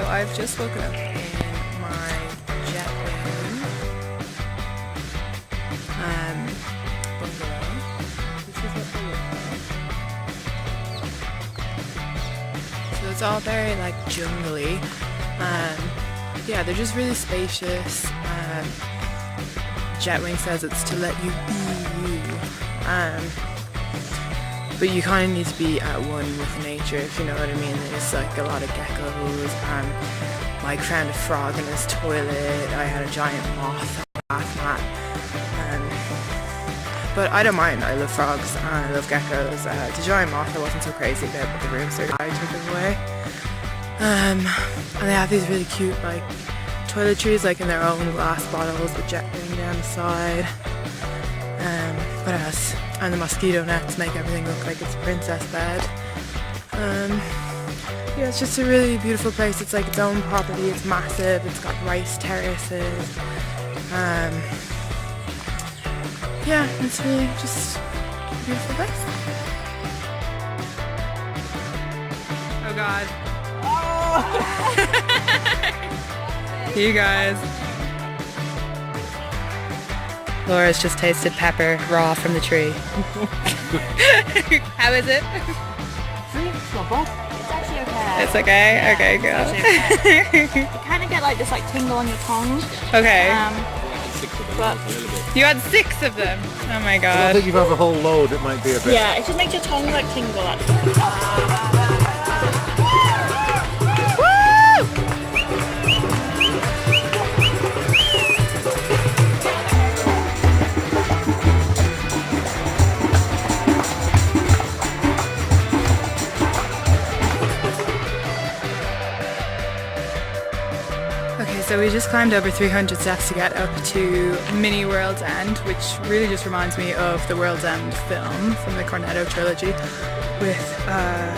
So I've just woken up in my Jetwing bungalow. This is what they look like. So it's all very like jungly. Yeah, they're just really spacious. Jetwing says it's to let you be you. But you kind of need to be at one with nature, if you know what I mean. There's like a lot of geckos, and Mike found a frog in his toilet. I had a giant moth bath mat. But I don't mind. I love frogs and I love geckos. The giant moth I wasn't so crazy about, but the room service guy took it away. And they have these really cute like toiletries, like in their own glass bottles with Jetwing down the side. What else? And the mosquito nets make everything look like it's a princess bed. Yeah, it's just a really beautiful place. It's like its own property. It's massive. It's got rice terraces. Yeah, it's really just a beautiful place. Oh God. Oh. You guys. Laura's just tasted pepper raw from the tree. How is it? It's not bad. It's actually okay. It's okay? Yeah, okay, good. You kind of get like this like tingle on your tongue. Okay. But you had 6 of them? Oh my God. I don't think you have a whole load, it might be a bit. yeah, it just makes your tongue like tingle. Okay, so we just climbed over 300 steps to get up to Mini World's End, which really just reminds me of the World's End film from the Cornetto trilogy with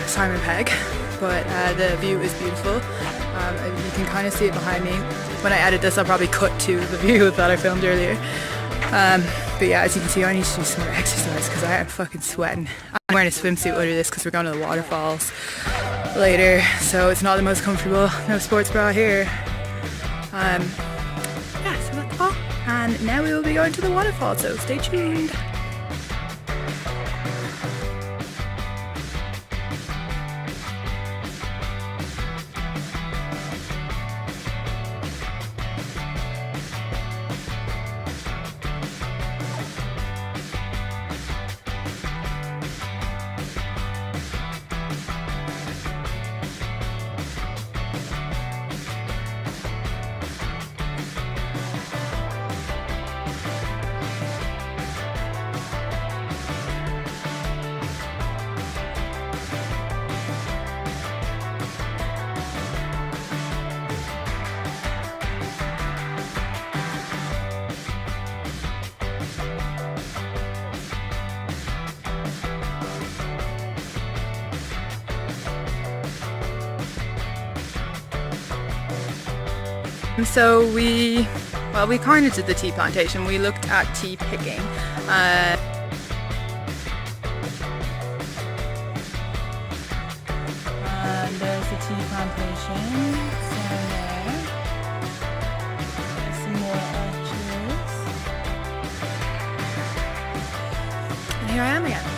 Simon Pegg. But the view is beautiful. You can kind of see it behind me. When I edit this, I'll probably cut to the view that I filmed earlier. But yeah, as you can see, I need to do some more exercise because I am fucking sweating. I'm wearing a swimsuit under this because we're going to the Waterfalls later, so it's not the most comfortable. No sports bra here. Yeah, so that's all. And now we will be going to the waterfall, so stay tuned. So we kind of did the tea plantation. We looked at tea picking. And there's the tea plantation. So there's some more orchards. And here I am again.